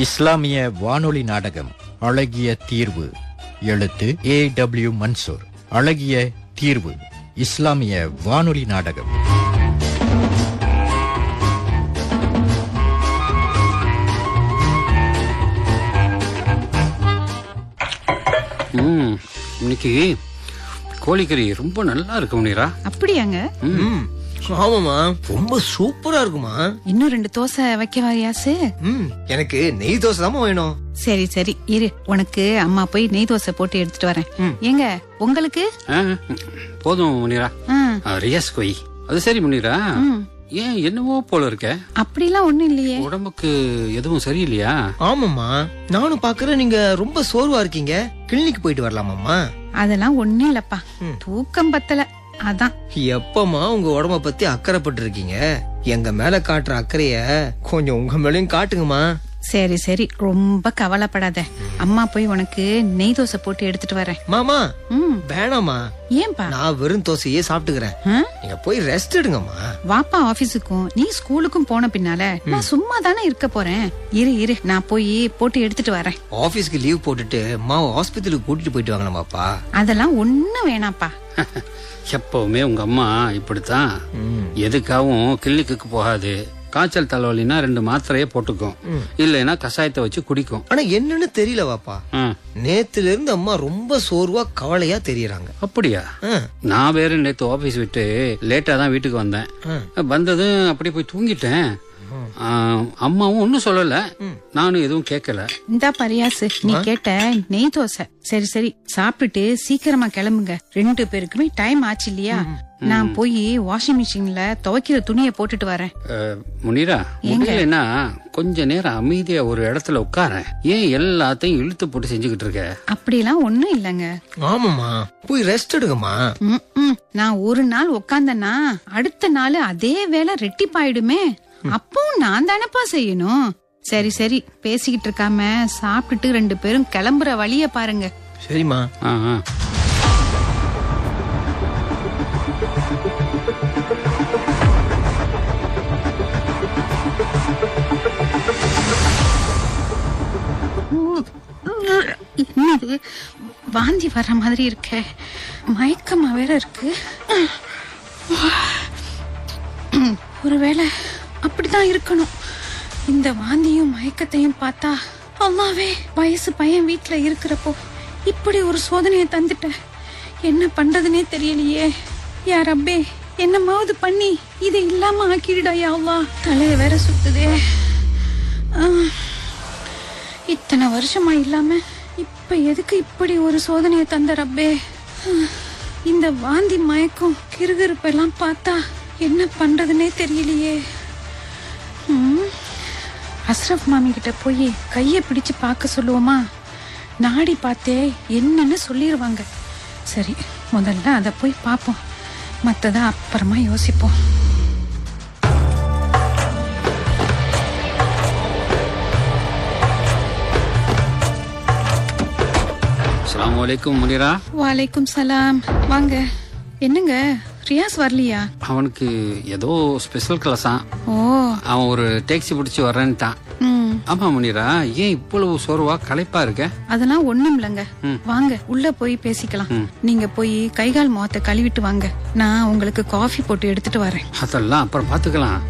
இஸ்லாமிய வானொலி நாடகம் அழகிய தீர்வு. எழுத்து A.W. மன்சூர். அழகிய தீர்வு இஸ்லாமிய வானொலி நாடகம். இன்னைக்கு கோழிக்கறி ரொம்ப நல்லா இருக்கு முனிரா. அப்படியாங்க? ஆமாமா, ரொம்ப சூப்பரா இருக்குமா. இன்னும் 2 தோசை வைக்கவா யாசு? எனக்கு நெய் தோசை தான் வேணும். சரி சரி இரு, உனக்கு அம்மா போய் நெய் தோசை போட்டு எடுத்துட்டு வரேன். ஏங்க உங்களுக்கு? போதும் முனிரா. ரியாஸ் கோய். அது சரி முனிரா, ஏன் என்னவோ போல இருக்க? அப்படிலாம் ஒண்ணும் இல்லையே. உடம்புக்கு எதுவும் சரியில்லையா? ஆமாமா, நானும் பாக்குறேன் நீங்க ரொம்ப சோர்வா இருக்கீங்க. கிளினிக் போயிட்டு வரலாமாமா? அதெல்லாம் ஒண்ணும் இல்லப்பா, தூக்கம் பத்தல அதான். எப்பமா உங்க உடம்ப பத்தி அக்கறைப்பட்டு இருக்கீங்க? எங்க மேல காட்டுற அக்கறைய கொஞ்சம் உங்க மேலயும் காட்டுங்கம்மா. சரி சரி, ரொம்ப கவலைப்படாத. அம்மா போய் உனக்கு நெய் தோசை போட்டு எடுத்துட்டு வரேன். மாமா வேணாமா, ஏன்பா? நான் வெறும் தோசையே சாப்பிட்டுக்கிறேன். நீங்க போய் ரெஸ்ட் எடுங்கம்மா. வாப்பா, ஆபீஸுக்கும் நீ ஸ்கூலுக்கும் போன பின்னால நான் சும்மா தானே இருக்க போறேன். இரு இரு, நான் போய் போட்டு எடுத்துட்டு வரேன். ஆபீஸ்க்கு லீவ் போட்டுட்டு அம்மா ஹாஸ்பிட்டலுக்கு கூட்டிட்டு போயிட்டு வாங்கலாமாப்பா? அதெல்லாம் ஒண்ணும் வேணாப்பா. எப்பவுமே உங்க அம்மா இப்படித்தான். எதுக்காகவும் கிளினிக்கு போகாது. காய்ச்சல் தலைவலினா 2 மாத்திரையே போட்டுக்கும், இல்லைன்னா கஷாயத்தை வச்சு குடிக்கும். ஆனா என்னன்னு தெரியல வாப்பா, நேத்துல இருந்து அம்மா ரொம்ப சோர்வா கவலையா தெரியறாங்க. அப்படியா? நான் வேற நேத்து ஆபீஸ் விட்டு லேட்டா தான் வீட்டுக்கு வந்தேன். வந்ததும் அப்படி போய் தூங்கிட்டேன். அம்மாவும் ஒன்னும் சொல்லல, நானும் எதுவும் கேட்கல. இந்த பரியாசு, நீ கேட்ட நெய் தோசை. சரி சரி, சாப்பிட்டுட்டு சீக்கிரமா கிளம்புங்க. 2 பேருக்குமே டைம் ஆச்சு இல்லையா? நான் போய் வாஷிங் மிஷின்ல துவைக்கிற துணியை போட்டுட்டு வரேன். முனிரா, முடியலன்னா கொஞ்ச நேரம் அமைதியா ஒரு இடத்துல உட்கார. ஏன் எல்லாத்தையும் இழுத்து போட்டு செஞ்சுக்கிட்டு இருக்க? அப்படிலாம் ஒண்ணும் இல்லங்க. ஆமாமா, போய் ரெஸ்ட் எடுங்கம்மா. நான் ஒரு நாள் உட்காந்தனா அடுத்த நாள் அதே வேலை ரெட்டிப்பாயிடுமே. அப்பவும் நான் தானப்பா செய்யணும். சரி சரி, பேசிக்கிட்டு இருக்காம சாப்பிட்டுட்டு 2 பேரும் கிளம்புற வழிய பாருங்க. சரிம்மா. என்னது, வாந்தி வர்ற மாதிரி இருக்க? மயக்கமா வேற இருக்கு. ஒருவேளை அப்படிதான் இருக்கணும். இந்த வாந்தியும் மயக்கத்தையும் பார்த்தா, அம்மாவே, வயசு பையன் வீட்டுல இருக்கிறப்போ இப்படி ஒரு சோதனையை தந்துட்ட. என்ன பண்றதுன்னே தெரியலையே. யார் அப்பே, என்னமாவது பண்ணி இது இல்லாம ஆக்கிடுடா யா அல்லாஹ். தலைய வேற சுத்துதே. இத்தனை வருஷமா இல்லாம இப்ப எதுக்கு இப்படி ஒரு சோதனையை தந்த ரப்பே? இந்த வாந்தி மயக்கம் கிறுகிறுப்பெல்லாம் பார்த்தா என்ன பண்றதுன்னே தெரியலையே. அஸ்ரப் மாமி கிட்ட போய் கைய பிடிச்சு பார்க்க சொல்லுவோமா? நாடி பார்த்தே என்னன்னு சொல்லிருவாங்க. சரி, முதல்ல அத போய் பார்ப்போம், மத்தத அப்புறமா யோசிப்போம். அஸ்ஸலாமு அலைக்கும் முனிரா. வலைக்கும் சலாம். வாங்க. என்னங்க, ரியாஸ் வரலையா? அவனுக்கு ஏதோ ஸ்பெஷல் கிளாஸா. ஓ, அவன் ஒரு டாக்ஸி பிடிச்சி வர்றேன்ட்டான். ஆமா முனிரா, ஏன் இவ்வளவு சோர்வா களைப்பா இருக்க? அதெல்லாம் ஒண்ணும் இல்லங்க. வாங்க உள்ள போய் பேசிக்கலாம். நீங்க போய் கைகால் முகத்தை கழுவிட்டு வாங்க, நான் உங்களுக்கு காஃபி போட்டு எடுத்துட்டு வரேன். அதெல்லாம் அப்புறம் பாத்துக்கலாம்.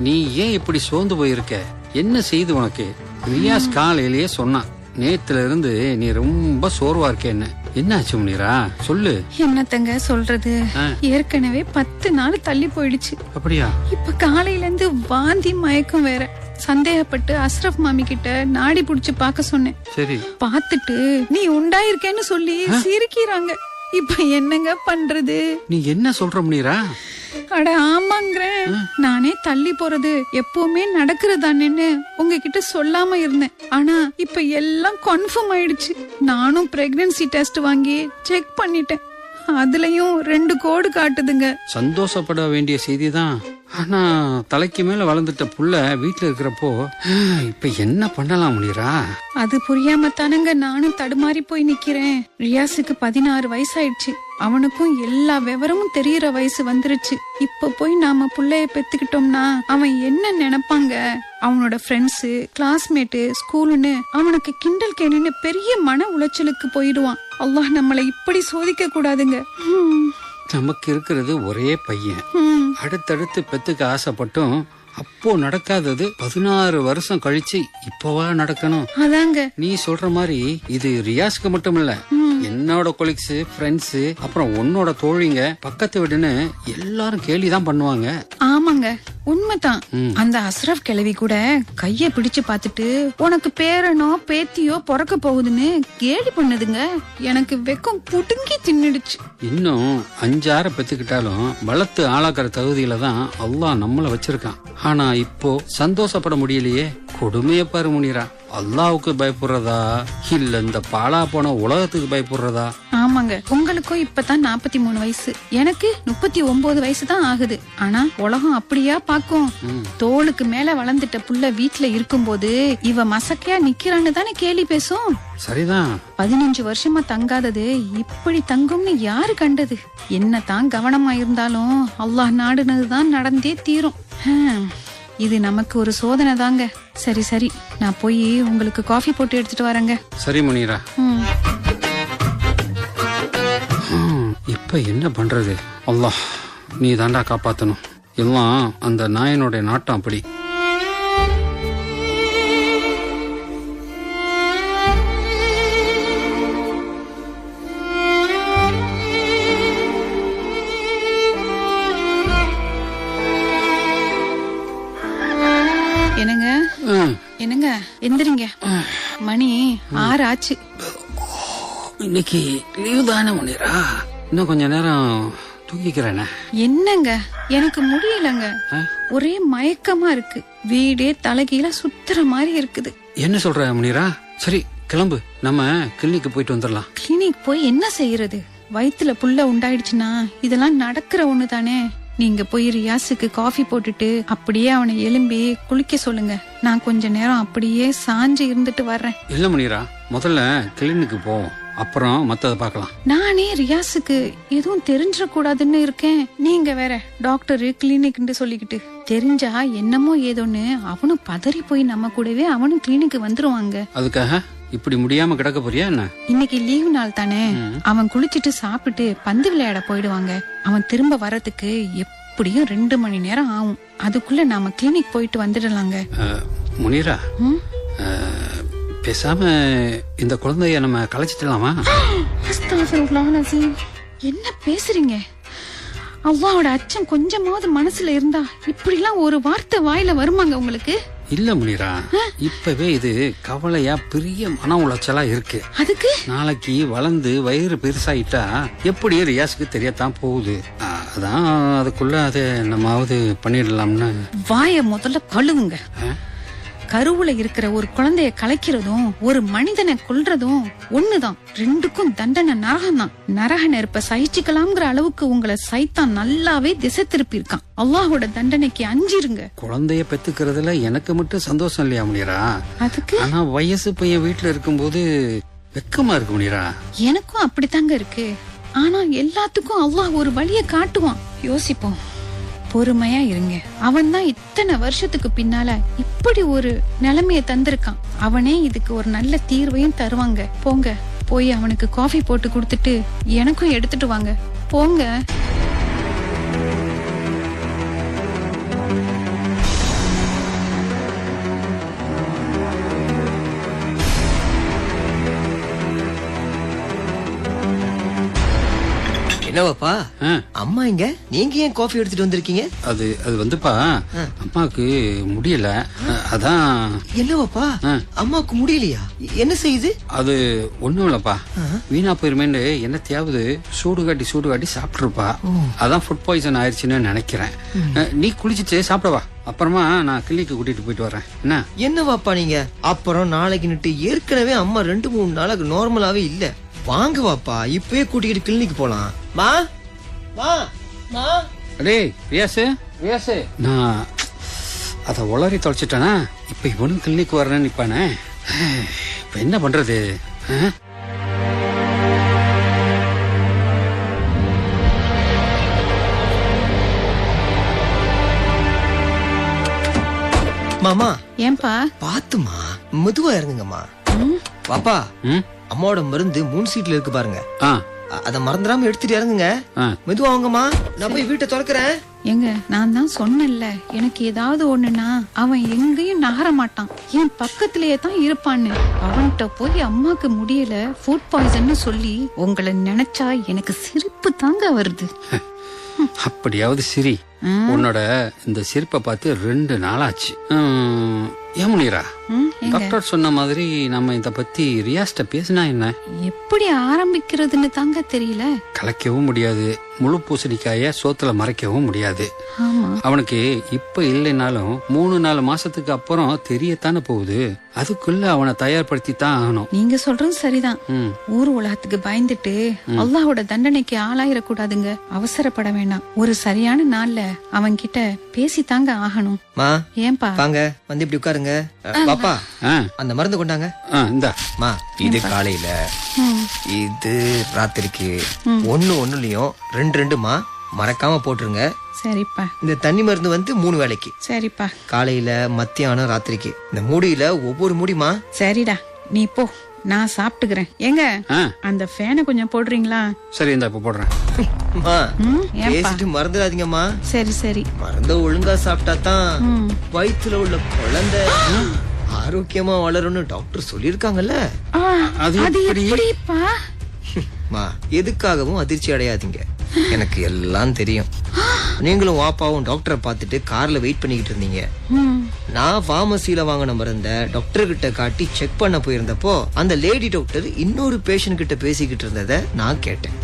நீ ஏன் இப்படி சோர்ந்து போயிருக்க? என்ன செய்து உனக்கு? ரியாஸ் காலையிலேயே சொன்னான், நேத்துல இருந்து நீ ரொம்ப சோர்வா இருக்கேன்னு. என்னாச்சு முனிரா, சொல்லு. என்னத்தங்க சொல்றது, ஏற்கனவே 10 நாள் தள்ளி போயிடுச்சு. அப்படியா? இப்ப காலையில இருந்து வாந்தி மயக்கம் வேற. சந்தேகப்பட்டு அஸ்ரப் மாமி கிட்ட நாடி புடிச்சு பாக்க சொன்னேன். சரி, பாத்துட்டு நீ உண்டாயிருக்கேன்னு சொல்லி சிரிக்கிறாங்க. இப்ப என்னங்க பண்றது? நீ என்ன சொல்ற முனிரா? அட ஆமாங்கிறேன். நானே தள்ளி போறது எப்பவுமே நடக்கிறதானேன்னு உங்ககிட்ட சொல்லாம இருந்தேன். ஆனா இப்ப எல்லாம் கன்ஃபார்ம் ஆயிடுச்சு. நானும் பிரெக்னன்சி டெஸ்ட் வாங்கி செக் பண்ணிட்டேன். அதுலயும் 2 கோடு காட்டுதுங்க. சந்தோஷப்பட வேண்டிய செய்திதான். ஆனா தலைக்கு மேல வளர்ந்துட்ட புள்ள வீட்டுல இருக்கிறப்போ இப்ப என்ன பண்ணலாம் முனிரா? அது புரியாம தானங்க நானும் தடுமாறி போய் நிக்கிறேன். ரியாஸுக்கு 16 வயசாயிடுச்சு. அவனுக்கும் எல்லா விவரமும் தெரியற வயசு வந்துருச்சு. இப்ப போய் நாம புள்ளைய பெத்துக்கிட்டோம்னா அவன் என்ன நினைப்பாங்க? அவனோட ஃப்ரெண்ட்ஸ், கிளாஸ்மேட்டு, ஸ்கூலுன்னு அவனுக்கு கிண்டல் கேணுன்னு பெரிய மன உளைச்சலுக்கு போயிடுவான். அல்லாஹ் நம்மளை இப்படி சோதிக்க கூடாதுங்க. நமக்கு இருக்கிறது ஒரே பையன். அடுத்தடுத்து பெத்துக்க ஆசைப்பட்டும் அப்போ நடக்காதது 16 வருஷம் கழிச்சு இப்பவா நடக்கணும்? அதாங்க நீ சொல்ற மாதிரி இது ரியாஸ்க்கு மட்டும் இல்ல, என்னோட கொலீக்ஸ், ஃப்ரெண்ட்ஸ், அப்புறம் உன்னோட தோழிங்க, பக்கத்து வீடுன்னு எல்லாரும் கேலிதான் பண்ணுவாங்க. ஆமாங்க, உண்மைதான். அந்த அஸ்ரப் கிழவி கூட கைய பிடிச்சு பாத்துட்டு உனக்கு பேரனோ பேத்தியோ பிறக்க போகுதுன்னு கேலி பண்ணுதுங்க. எனக்கு வெக்கம் புடுங்கி தின்னுடுச்சு. இன்னும் 5-6 பெத்துக்கிட்டாலும் வளர்த்து ஆளாக்குற தகுதியில தான் அல்லாஹ் நம்மள வச்சிருக்கான். ஆனா இப்போ சந்தோஷப்பட முடியலையே. கொடுமைய பாரு முனிரா. அல்லாவுக்கு பயப்படுறதா இல்ல இந்த பாலா போன உலகத்துக்கு பயப்படுறதா? ஆமாங்க, உங்களுக்கும் இப்பதான் 43 வயசு, எனக்கு 39 வயசு தான் ஆகுது. ஆனா உலகம் அப்படியா பாக்கும்? தோளுக்கு மேல வளர்ந்துட்ட புள்ள வீட்டுல இருக்கும்போது இவ மசக்கையா நிக்கிறான்னு தானே கேலி பேசும். சரிதான். 15 வருஷமா தங்காதது இப்படி தங்கும்னு யாரு கண்டது? என்னதான் கவனமா இருந்தாலும் அல்லாஹ் நாடுனதுதான் நடந்தே தீரும். இது நமக்கு ஒரு சோதனை தாங்க. சரி சரி, நான் போய் உங்களுக்கு காஃபி போட்டு எடுத்துட்டு வரேங்க. சரி முனிரா. இப்ப என்ன பண்றது? அல்லாஹ் நீ தாண்டா காப்பாத்தணும். எல்லாம் அந்த நாயனுடைய நாட்டம் அப்படி. என்னங்க என்னங்க எந்திரிங்க, மணி 6 ஆச்சு. இன்னைக்கு லீவு தானே முனிரா, இன்னும் கொஞ்ச நேரம் தூங்கிக்கிறேனே. என்னங்க எனக்கு முடியலங்க, ஒரே மயக்கமா இருக்கு. வீடே தலைகீழ சுத்துற மாதிரி இருக்குது. என்ன சொல்ற முனிரா? சரி கிளம்பு, நம்ம கிளினிக்கு போயிட்டு வந்துடலாம். கிளினிக் போய் என்ன செய்யறது? வயித்துல புள்ள உண்டாயிடுச்சுன்னா இதெல்லாம் நடக்கிற ஒண்ணு தானே. நீங்க போய் ரியாஸுக்கு காஃபி போட்டுட்டு அப்படியே அவனை எழும்பி குளிக்க சொல்லுங்க. நான் கொஞ்ச நேரம் அப்படியே சாஞ்சு இருந்துட்டு வர்றேன். இல்ல முனிரா, முதல்ல கிளினிக்கு போவோம், அப்புறம் மத்தத பாக்கலாம். நானே ரியாஸுக்கு எதுவும் தெரிஞ்சிட கூடாதுன்னு இருக்கேன். நீங்க வேற டாக்டரு கிளினிக்னு சொல்லிக்கிட்டு, தெரிஞ்சா என்னமோ ஏதோன்னு அவனும் பதறி போய் நம்ம கூடவே அவனும் கிளினிக்கு வந்துருவாங்க. அதுக்காக இப்படி முடியாம கிடக்க போறியா என்ன? இன்னைக்கு லீவு நாள் தானே, அவன் குளிச்சிட்டு சாப்பிட்டு பந்து விளையாட போயிடுவாங்க. அவன் திரும்ப வரதுக்கு எப்படியும் 2 மணி நேரம் ஆகும். அதுக்குள்ள நாம கிளினிக் போயிட்டு வந்துடலாங்க. முனிரா, பேசாம இந்த குழந்தைய நம்ம கலைச்சிடலாமா? என்ன பேசுறீங்க? அவ்வாவோட அச்சம் கொஞ்சமாவது மனசுல இருந்தா இப்படி எல்லாம் ஒரு வார்த்தை வாயில வருமாங்க உங்களுக்கு? இல்ல முனிரா, இப்பவே இது கவலையா பெரிய மன உளைச்சலா இருக்கு. அதுக்கு நாளைக்கு வளர்ந்து வயிறு பெருசாயிட்டா எப்படி ரியாஸுக்கு தெரியத்தான் போகுது. அதான் அதுக்குள்ள அதை நம்மாவது பண்ணிடலாம்னு. வாய முதல்ல கழுவுங்க. கருவுல இருக்கிற ஒரு குழந்தைய கலைக்கிறதும் ஒரு மனிதனை கொல்றதும் ஒண்ணுதான். ரெண்டுக்கும் தண்டனை நரகம்தான். நரக நெருப்ப சகிச்சுக்கலாம்ங்கிற அளவுக்கு உங்களை சைத்தான் நல்லாவே திசை திருப்பி இருக்கான். அல்லாஹோட தண்டனைக்கு அஞ்சிருங்க. குழந்தைய பெத்துக்கிறதுல எனக்கு மட்டும் சந்தோஷம் இல்லையா முனிரா? அதுக்கு ஆனா வயசு பையன் வீட்டுல இருக்கும்போது வெக்கமா இருக்கு முனிரா. எனக்கும் அப்படித்தாங்க இருக்கு. ஆனா எல்லாத்துக்கும் அல்லாஹ் ஒரு வழிய காட்டுவான். யோசிப்போம், பொறுமையா இருங்க. அவன் தான் இத்தனை வருஷத்துக்கு பின்னால இப்படி ஒரு நிலைமைய தந்திருக்கான். அவனே இதுக்கு ஒரு நல்ல தீர்வையும் தருவாங்க. போங்க, போய் அவனுக்கு காஃபி போட்டு கொடுத்துட்டு எனக்கும் எடுத்துட்டு வாங்க. போங்க. என்னவாப்பா, அம்மா இங்க, நீங்க ஏன் காஃபி எடுத்துட்டு வந்திருக்கீங்க? அது வந்துப்பா, அம்மாக்கு முடியல, அதான். என்னவாப்பா, அம்மாக்கு முடியலையா? என்ன செய்யுது? அது ஒண்ணும் இல்லப்பா, வீணா போயிருமேன்னு என்ன தேவது சூடு காட்டி சாப்பிட்டுருப்பா. அதான் ஃபுட் பாய்சன் ஆயிடுச்சுன்னு நினைக்கிறேன். நீ குளிச்சுட்டு சாப்பிடவா, அப்புறமா நான் கிளினிக்கு கூட்டிட்டு போயிட்டு வரேன். என்ன என்னவாப்பா நீங்க? அப்புறம் நாளைக்கு நிட்டு ஏற்கனவே அம்மா 2-3 நாளுக்கு நார்மலாவே இல்ல. வாங்க வாப்பா, இப்பவே கூட்டிக்கிட்டு கிளினிக் போலாம். மா மா மா. அடே ரியாஸ், ரியாஸ், நான் அத உளறி தொலைச்சிட்டேனா? இப்ப இவனும் கிளினிக் வர்றேன்னு நிப்பானே. இப்ப என்ன பண்றது? மாமா ஏன்பா? பாத்துமா, மெதுவா இறங்குங்கம்மா. பாப்பா, அம்மாவோட மருந்து 3 சீட்ல இருக்கு பாருங்க. அத மறந்துடாம எடுத்துட்டு இறங்குங்க. மெதுவா வாங்கம்மா, நான் போய் வீட்டை திறக்கிறேன். எங்க நான் தான் சொன்னேன்ல, எனக்கு ஏதாவது ஒண்ணுனா அவன் எங்கேயும் நகர மாட்டான், என் பக்கத்திலேயே தான் இருப்பான்னு. அவன்கிட்ட போய் அம்மாக்கு முடியல, ஃபுட் பாய்சன்னு சொல்லி உங்களை நினைச்சா எனக்கு சிரிப்பு தாங்க வருது. அப்படியாவது சிரி. உன்னோட இந்த சிரிப்பை பார்த்து 2 நாளாச்சு. ஏன் முனிரா, டாக்டர் சொன்ன மாதிரி நம்ம இத பத்தி ரியாஸ்ட பேசினா என்ன? எப்படி ஆரம்பிக்கிறதுன்னு தாங்க தெரியல. கலைக்கவும் முடியாது, முழு பூசணிக்காய சோத்துல மறைக்கவும் முடியாது. அவனுக்கு இப்ப இல்லைனாலும் 3-4 மாசத்துக்கு அப்புறம் தெரியத்தானே போகுது. அதுக்குள்ள அவனை தயார்படுத்தி தான் ஆகணும். நீங்க சொல்றது சரிதான். ஊர் உலகத்துக்கு பயந்துட்டு அல்லாஹ்வோட தண்டனைக்கு ஆளாயிரக்கூடாதுங்க. அவசரப்பட வேண்டாம். ஒரு சரியான நாள்ல அவன் கிட்ட பேசி தாங்க ஆகணும். ஏன்பா வாங்க, வந்து இப்படி உட்காருங்க. பாப்பா, அந்த மருந்து கொண்டாங்க. இந்தா இது காலையில, இது ராத்திரிக்கு. ஒண்ணுலயும் 2 மறக்காம போட்டுருங்க. சரிப்பா. இந்த தண்ணி மருந்து வந்து 3 வேளைக்கு. சரிப்பா. காலையில, மத்தியானம், ராத்திரிக்கு. இந்த மூடியில ஒவ்வொரு மூடிமா. சரிடா, நீ போ, நான் சாப்பிட்டுக்கிறேன். எங்க அந்த ஃபேனை கொஞ்சம் போடுறீங்களா? சரி, இந்த இப்ப போடுறேன். பேசிட்டு மறந்துடாதீங்கம்மா. சரி சரி. மறந்த ஒழுங்கா சாப்பிட்டா தான் வயிற்றுல உள்ள குழந்தை ஆரோக்கியமா வளரும்னு டாக்டர் சொல்லிருக்காங்கல்ல. அது எப்படிப்பா? எதுக்காகவும் அதிர்ச்சி அடையாதீங்க, எனக்கு எல்லாம் தெரியும். நீங்களும் வாப்பாவும் டாக்டரை பார்த்துட்டு கார்ல வெயிட் பண்ணிக்கிட்டு இருந்தீங்க. நான் பார்மசியில வாங்கின மருந்த டாக்டர் கிட்ட காட்டி செக் பண்ண போயிருந்தப்போ அந்த லேடி டாக்டர் இன்னொரு பேஷண்ட் கிட்ட பேசிக்கிட்டு இருந்தத நான் கேட்டேன்.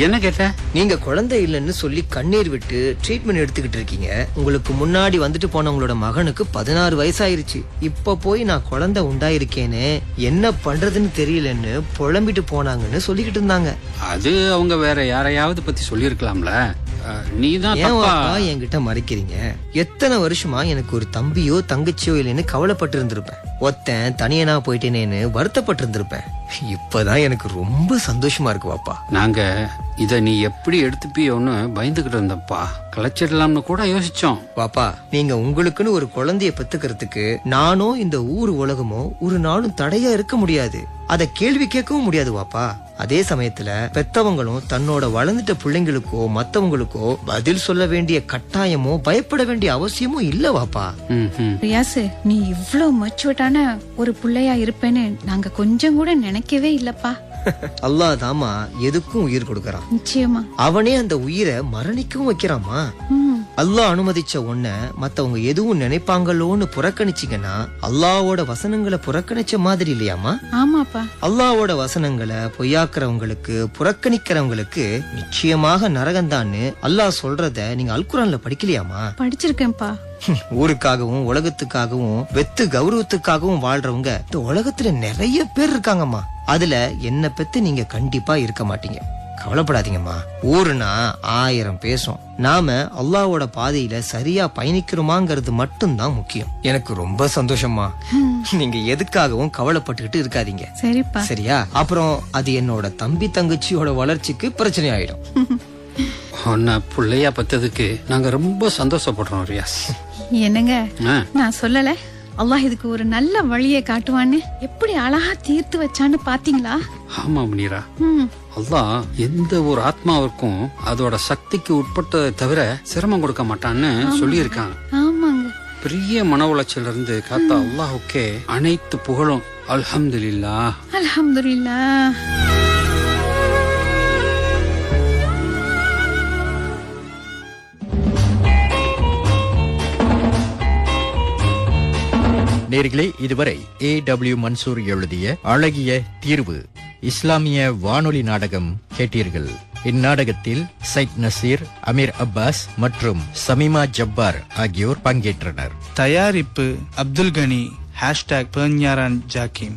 என்ன கேட்ட? நீங்க குழந்தை இல்லைன்னு சொல்லி கண்ணீர் விட்டு ட்ரீட்மெண்ட் எடுத்துக்கிட்டு இருக்கீங்க. உங்களுக்கு முன்னாடி வந்துட்டு போனவங்களோட மகனுக்கு 16 வயசாயிருச்சு. இப்ப போய் நான் குழந்தை உண்டாயிருக்கேன்னு என்ன பண்றதுன்னு தெரியலன்னு புலம்பிட்டு போனாங்கன்னு சொல்லிக்கிட்டு இருந்தாங்க. அது அவங்க வேற யாரையாவது பத்தி சொல்லிருக்கலாம்ல. நீதான் என்கிட்ட மறைக்கிறீங்க. எத்தனை வருஷமா எனக்கு ஒரு தம்பியோ தங்கச்சியோ இல்லைன்னு கவலைப்பட்டு இருந்திருப்பேன். ஒத்தன் தனியனா போயிட்டேனேன்னு வருத்தப்பட்டு இருந்திருப்பேன். இப்பதான் எனக்கு ரொம்ப சந்தோஷமா இருக்கு வாப்பா. நாங்க இத நீ எப்படி எடுத்துப்பியோன்னு பயந்துகிட்டு இருந்தப்பா. கலைச்சிடலாம்னு கூட யோசிச்சோம். பாப்பா, நீங்க உங்களுக்குன்னு ஒரு குழந்தைய பெத்துக்கிறதுக்கு நானோ இந்த ஊர் உலகமோ ஒரு நாளும் தடையா இருக்க முடியாது. அத கேள்வி கேட்கவும் முடியாது வாப்பா. அதே சமயத்துல பெத்தவங்களும் தன்னோட வளர்ந்துட்ட பிள்ளைங்களுக்கோ மத்தவங்களுக்கோ பதில் சொல்ல வேண்டிய கட்டாயமோ பயப்பட வேண்டிய அவசியமோ இல்ல வாப்பா. ரியாஸ், நீ இவ்வளவு மெச்சூர்டான ஒரு பிள்ளையா இருப்பேன்னு நாங்க கொஞ்சம் கூட நினைக்கவே இல்லப்பா. அல்லாஹ் தாமா எதுக்கும் உயிர் கொடுக்கறான். நிச்சயமா அவனே அந்த உயிரை மரணிக்கவும் வைக்கிறாமா. அல்லாஹ் அனுமதிச்ச ஒன்ன மத்தவங்க எதுவும் நினைப்பாங்களோன்னு புறக்கணிச்சீங்கன்னா அல்லாஹ்வோட வசனங்களை புறக்கணிச்ச மாதிரி இல்லையாமா? ஆமாப்பா. அல்லாஹ்வோட வசனங்களை பொய்யாக்குறவங்களுக்கு, புறக்கணிக்கிறவங்களுக்கு நிச்சயமாக நரகந்தான்னு அல்லாஹ் சொல்றத நீங்க அல்குரான்ல படிக்கலையாமா? படிச்சிருக்கேன்ப்பா. ஊருக்காகவும் உலகத்துக்காகவும் வெத்து கௌரவத்துக்காகவும் வாழ்றவங்க இந்த உலகத்துல நிறைய பேர் இருக்காங்கம்மா. அதுல என்ன பத்தி நீங்க கண்டிப்பா இருக்க மாட்டீங்க. கவலைப்படாதீங்கம்மா. ஊருனா 1000 பேசும். நாம அல்லாஹ்வோட பாதையில சரியா பயணிக்கிறோமாங்கிறது மட்டும்தான் முக்கியம். எனக்கு ரொம்ப சந்தோஷமா. நீங்க எதுக்காகவும் கவலைப்பட்டுக்கிட்டு இருக்காதீங்க. சரிப்பா. சரியா? அப்புறம் அது என்னோட தம்பி தங்கச்சியோட வளர்ச்சிக்கு பிரச்சனை ஆயிடும். உன்னை பிள்ளையா பத்ததுக்கு நாங்க ரொம்ப சந்தோஷப்படுறோம் ரியாஸ். என்னங்க, நான் சொல்லல அல்லாஹ் இதுக்கு ஒரு நல்ல வழியை காட்டுவான்னு எப்படி அழகா தீர்த்து வச்சான்னு பாத்தீங்களா? ஆமா முனீரா, அல்லாஹ் எந்த ஒரு ஆத்மாவிற்கும் அதோட சக்திக்கு உட்பட்டதை தவிர சிரமம் கொடுக்க மாட்டான்னு சொல்லி இருக்காங்க. ஆமாங்க. பெரிய மன உளைச்சல் இருந்து காத்தா அல்லாஹ்வுக்கே அனைத்து புகழும். அல்ஹம்துலில்லாஹ், அல்ஹம்துலில்லாஹ். நேர்களே, இதுவரை A.W. மன்சூர் எழுதிய அழகிய தீர்வு இஸ்லாமிய வானொலி நாடகம் கேட்டீர்கள். இந்நாடகத்தில் சைட் நசீர், அமீர் அப்பாஸ் மற்றும் சமீமா ஜப்பார் ஆகியோர் பங்கேற்றனர். தயாரிப்பு அப்துல் கனி, #பெர்ஞாரான் ஜாக்கிம்.